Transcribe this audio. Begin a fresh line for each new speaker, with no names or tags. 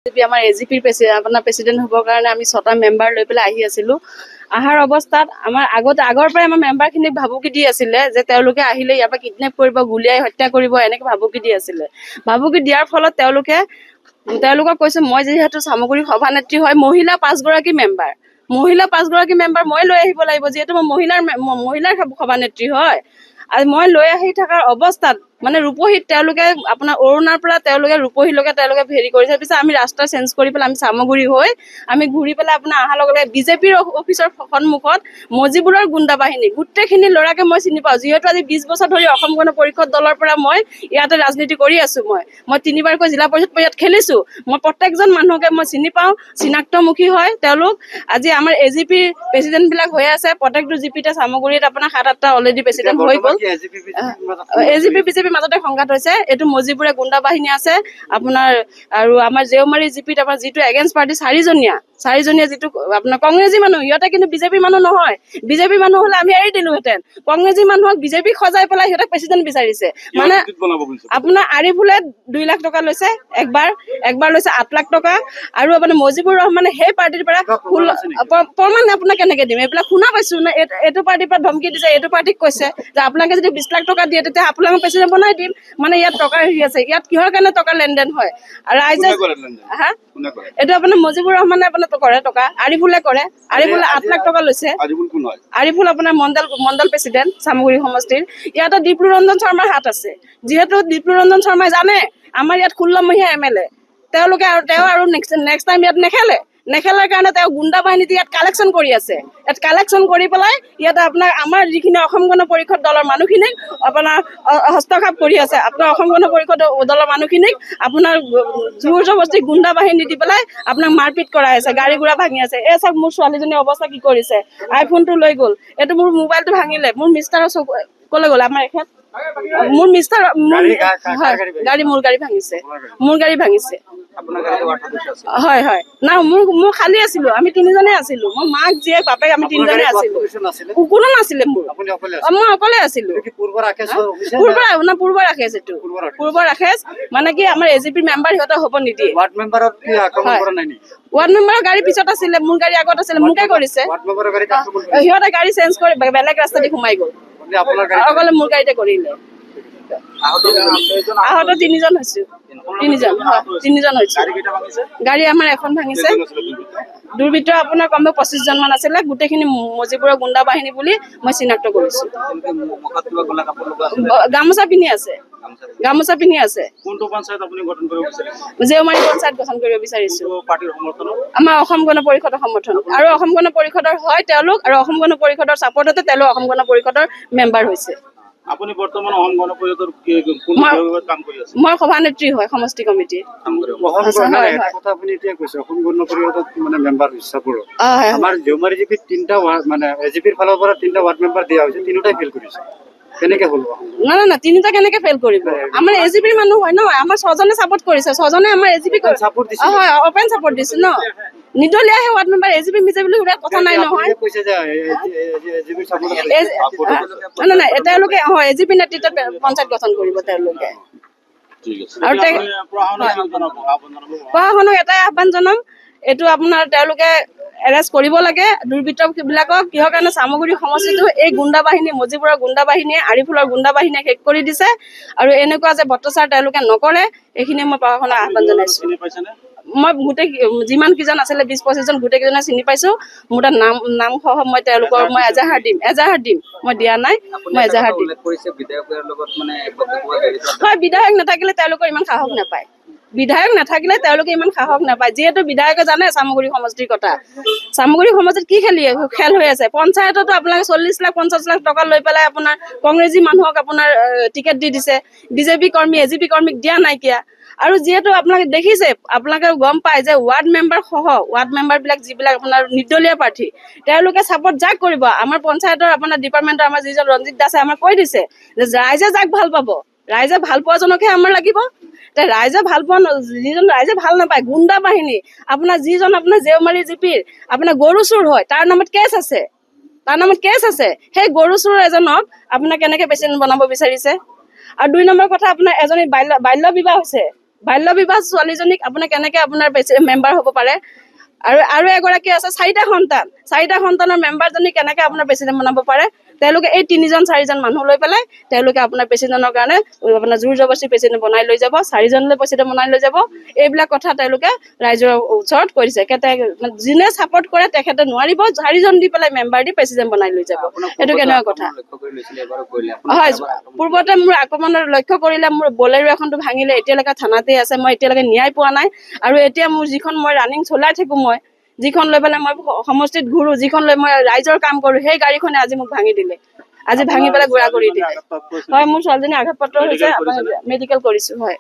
আমাৰ এজিপিৰ আপোনাৰ প্ৰেচিডেণ্ট হ'বৰ কাৰণে আমি 6টা মেম্বাৰ লৈ পেলাই আহি আছিলোঁ। অহাৰ অৱস্থাত আমাৰ আগৰ পৰাই আমাৰ মেম্বাৰখিনিক ভাবুকি দি আছিলে যে তেওঁলোকে আহিলে ইয়াৰ পৰা কিডনেপ কৰিব, গুলিয়াই হত্যা কৰিব, এনেকৈ ভাবুকি দি আছিলে। ভাবুকি দিয়াৰ ফলত তেওঁলোকক কৈছে, মই যিহেতু চামগুৰি সভানেত্ৰী হয়, মহিলা 5গৰাকী মেম্বাৰ মই লৈ আহিব লাগিব, যিহেতু মই মহিলাৰ সভানেত্ৰী হয়। আৰু মই লৈ আহি থকাৰ অৱস্থাত মানে ৰূপহীত তেওঁলোকে আপোনাৰ অৰুণাৰ পৰা তেওঁলোকে ৰূপহীলৈকে তেওঁলোকে হেৰি কৰিছে। পিছত আমি ৰাস্তা চেঞ্জ কৰি পেলাই আমি চামগুৰি হৈ আমি ঘূৰি পেলাই আপোনাৰ অহাৰ লগে লগে বিজেপিৰ অফিচৰ সন্মুখত মজিবুৰৰ গুণ্ডা বাহিনী গোটেইখিনি ল'ৰাকে মই চিনি পাওঁ, যিহেতু আজি 20 বছৰ ধৰি অসম গণ পৰিষদ দলৰ পৰা মই ইয়াতে ৰাজনীতি কৰি আছো। মই 3বাৰকৈ জিলা পৰিষদ ইয়াত খেলিছো। মই প্ৰত্যেকজন মানুহকে মই চিনি পাওঁ, চিনাক্তমুখী হয় তেওঁলোক। আজি আমাৰ এজিপিৰ প্ৰেচিডেণ্ট বিলাক হৈ আছে, প্ৰত্যেকটো জিপিতে চামগুৰিত আপোনাৰ 7-8টা অলৰেডি প্ৰেচিডেণ্ট হৈ গ'ল। এজিপি বিজেপিৰ মাজতে সংঘাত হৈছে। এইটো মজিবুৰে গুণ্ডা বাহিনী আছে আপোনাৰ, আৰু আমাৰ জেউমাৰী জিপিত আপোনাৰ যিটো এগেইনষ্ট পাৰ্টি 4জনীয়া যিটো আপোনাৰ কংগ্ৰেছী মানুহ, সিহঁতে কিন্তু বিজেপি মানুহ নহয়। বিজেপি মানুহ হলে আমি এৰি দিলোহেঁতেন। কংগ্ৰেছী মানুহক বিজেপি সজাই পেলাই সিহঁতক প্ৰেচিডেণ্ট বিচাৰিছে। মানে আপোনাৰ আৰিফুলে 2 লাখ টকা লৈছে, একবাৰ লৈছে 8 লাখ টকা। আৰু আপোনাৰ মজিবুৰ ৰহমানে সেই পাৰ্টিৰ পৰা প্ৰমাণ আপোনাক কেনেকে দিম, এইবিলাক শুনা পাইছো না। এইটো পাৰ্টিৰ পৰা ধমকি দিছে, এইটো পাৰ্টিক কৈছে যে আপোনালোকে যদি 20 লাখ টকা দিয়ে তেতিয়া আপোনালোকক প্ৰেচিডেণ্ট বনাই দিম। মানে ইয়াত টকাৰ হেৰি আছে। ইয়াত কিহৰ কাৰণে টকাৰ লেনদেন হয়? ৰাইজে এইটো আপোনাৰ মজিবুৰ ৰহমানে আপোনাৰ কৰে টকা, আৰিফুলে কৰে। আৰিফুলে 8 লাখ টকা লৈছে। আৰিফুল আপোনাৰ মণ্ডল প্ৰেচিডেণ্ট চামগুৰি সমষ্টিৰ। ইয়াতে দীপলু ৰঞ্জন শৰ্মাৰ হাত আছে। যিহেতু দীপলু ৰঞ্জন শৰ্মাই জানে আমাৰ ইয়াত 16 মহীয়া MLA, তেওঁ আৰু নেক্সট টাইম ইয়াত নেখেলাৰ কাৰণে তেওঁ গুণ্ডা বাহিনী ইয়াত কালেকশ্যন কৰি আছে। ইয়াত কালেকশ্যন কৰি পেলাই ইয়াতে আপোনাৰ আমাৰ যিখিনি অসম গণ পৰিষদ দলৰ মানুহখিনিক আপোনাৰ হস্তক্ষেপ কৰি আছে। আপোনাৰ অসম গণ পৰিষদ দলৰ মানুহখিনিক আপোনাৰ জোৰ জবস্তি গুণ্ডা বাহিনী দি পেলাই আপোনাক মাৰপিট কৰাই আছে, গাড়ী গুড়া ভাঙি আছে। এই চাওক মোৰ ছোৱালীজনীৰ অৱস্থা কি কৰিছে, আইফোনটো লৈ গ'ল, এইটো মোৰ মোবাইলটো ভাঙিলে। মোৰ মিষ্টাৰৰ কলৈ গ'ল আমাৰ এখেত, মোৰ মিষ্টাৰ মোৰ গাড়ী ভাঙিছে। হয় না, মোৰ খালী আছিলো, আমি 3জনে আছিলো। মই মাক জীয়েক বাপেক আমি 3জনে আছিলো, কোনো নাছিলে মোৰ। মই অকলে আছিলো। পূৰ্ব ৰাকেশ মানে কি আমাৰ এজিপি মেম্বাৰ সিহঁতৰ হ'ব নিদিয়ে। ৱাৰ্ড মেম্বাৰৰ গাড়ী পিছত আছিলে, মোৰ গাড়ী আগত আছিলে, মোকে কৰিছে। সিহঁতে গাড়ী চেঞ্জ কৰি বেলেগ ৰাস্তা দি সোমাই গ'ল, অকলে মোৰ গাড়ীতে কৰিলে। আহত 3জন হৈছো, 3জন হৈছো। গাড়ী আমাৰ এখন ভাঙিছে। দুৰ্বৃত্ত আপোনাৰ কমেও 25জন মান আছিলে। গোটেইখিনি মজিবুৰৰ গুণ্ডা বাহিনী বুলি মই চিনাক্ত কৰিছো। গামোচা পিন্ধি আছে। জেউমাৰী পঞ্চায়ত গঠন কৰিব বিচাৰিছো। আমাৰ অসম গণ পৰিষদৰ সমৰ্থন, আৰু অসম গণ পৰিষদৰ হয় তেওঁলোক, আৰু অসম গণ পৰিষদৰ চাপৰ্টতে তেওঁলোক অসম গণ পৰিষদৰ মেম্বাৰ হৈছে।
আপুনি বৰ্তমান অসম গণ পৰিষদৰ কোন বিভাগত কাম কৰি আছে?
মই সভানেত্ৰী হয় সমষ্টি কমিটিৰ।
আপুনি এতিয়া কৈছে অসম গণ পৰিষদত মানে মেম্বাৰ হিচাপত আমাৰ জেউমাৰী জিপিত 3টা মানে এজিপিৰ ফালৰ পৰা 3টা ৱাৰ্ড মেম্বাৰ দিয়া হৈছে, 3টাই ফেল কৰিছে। কেনেকে হ'ল?
না 3টা কেনেকে ফেল কৰিব? আমাৰ এজিপিৰ মানুহ হয় ন, আমাৰ 6জনে চাপৰ্ট কৰিছে, 6জনে আমাৰ এজিপি হয় অপেন চাপৰ্ট দিছে ন। নিদলীয়াহে ৱাৰ্ড মেম্বাৰ, এজিপি মিজে বুলি সুধা কথা নাই নহয়। নাই তেওঁলোকে এজিপি নেতৃত্বত পঞ্চায়ত গঠন কৰিব তেওঁলোকে। আৰু প্ৰশাসনক এটাই আহ্বান জনাম, এইটো আপোনাৰ তেওঁলোকে এৰেষ্ট কৰিব লাগে দুৰ্বৃত্ত বিলাকক। কিহৰ কাৰণে চামগুৰি সমষ্টিটো এই গুণ্ডা বাহিনী, মজিবুৰৰ গুণ্ডা বাহিনীয়ে, আৰিফুলৰ গুণ্ডা বাহিনীয়ে শেষ কৰি দিছে। আৰু এনেকুৱা যে বত্ৰচাৰ তেওঁলোকে নকৰে, এইখিনি মই প্ৰশাসনক আহ্বান জনাইছো। মই গোটেই যিমান কেইজন আছিলে 20-25জন গোটেইকেইজনে চিনি পাইছো। মোৰ তাত নাম সহ মই তেওঁলোকৰ মই এজাহাৰ দিম। মই দিয়া নাই, মই এজাহাৰ দিম। হয়, বিধায়ক নাথাকিলে তেওঁলোকৰ ইমান সাহস নাপায়। যিহেতু বিধায়কে জানে চামগুৰি সমষ্টিৰ কথা। চামগুৰি সমষ্টিত কি খেল হৈ আছে। পঞ্চায়ততো আপোনালোকে 40 লাখ 50 লাখ টকা লৈ পেলাই আপোনাৰ কংগ্ৰেছী মানুহক আপোনাৰ টিকেট দি দিছে। বিজেপি কৰ্মী, এজিপি কৰ্মীক দিয়া নাইকিয়া। আৰু যিহেতু আপোনালোকে দেখিছে, আপোনালোকে গম পায় যে ৱাৰ্ড মেম্বাৰ বিলাক যিবিলাক আপোনাৰ নিৰ্দলীয় প্ৰাৰ্থী, তেওঁলোকে চাপৰ্ট যাক কৰিব। আমাৰ পঞ্চায়তৰ আপোনাৰ ডিপাৰ্টমেণ্টৰ আমাৰ যিজন ৰঞ্জিত দাসে আমাক কৈ দিছে যে ৰাইজে যাক ভাল পাব, ৰাইজে ভাল পোৱাজনকহে আমাৰ লাগিব। ৰাইজে ভাল পোৱা যিজন ৰাইজে ভাল নাপায়, গুণ্ডা বাহিনী আপোনাৰ যিজন আপোনাৰ জেউমাৰী জিপিৰ আপোনাৰ গৰু চুৰ হয়, তাৰ নামত কেছ আছে। সেই গৰু চুৰ এজনক আপোনাৰ কেনেকে প্ৰেচিডেণ্ট বনাব বিচাৰিছে? আৰু 2 নম্বৰ কথা, আপোনাৰ এজনী বাল্য বিবাহ হৈছে। বাল্য বিবাহ ছোৱালীজনীক আপোনাৰ কেনেকে আপোনাৰ মেম্বাৰ হ'ব পাৰে আৰু এগৰাকী আছে 4টা সন্তানৰ মেম্বাৰজনী কেনেকে আপোনাৰ প্ৰেচিডেণ্ট বনাব পাৰে তেওঁলোকে এই 3-4জন মানুহ লৈ পেলাই তেওঁলোকে আপোনাৰ প্ৰেচিডেণ্টৰ কাৰণে আপোনাৰ জোৰ জবৰদস্তি প্ৰেচিডেণ্ট বনাই লৈ যাব 4জনলৈ প্ৰেচিডেণ্ট বনাই লৈ যাব এইবিলাক কথা তেওঁলোকে ৰাইজৰ ওচৰত কৰিছে যোনে ছাপৰ্ট কৰে তেখেতে নোৱাৰিব 4জন দি পেলাই মেম্বাৰ দি প্ৰেচিডেণ্ট বনাই লৈ যাব এইটো কেনেকুৱা কথা হয় পূৰ্বতে মোৰ আক্ৰমণৰ লক্ষ্য কৰিলে মোৰ বলেৰো এখনটো ভাঙিলে এতিয়ালৈকে থানাতে আছে মই এতিয়ালৈকে ন্যায় পোৱা নাই আৰু এতিয়া মোৰ যিখন মই ৰানিং চলাই থাকো মই যিখন লৈ পেলাই মই সমষ্টিত ঘূৰো যিখন লৈ মই ৰাইজৰ কাম কৰো সেই গাড়ীখনে আজি মোক ভাঙি দিলে আজি ভাঙি পেলাই গুড়া কৰি দিলে হয় মোৰ ছোৱালীজনী আঘাতপ্ৰাপ্ত হৈছে মেডিকেল কৰিছো হয়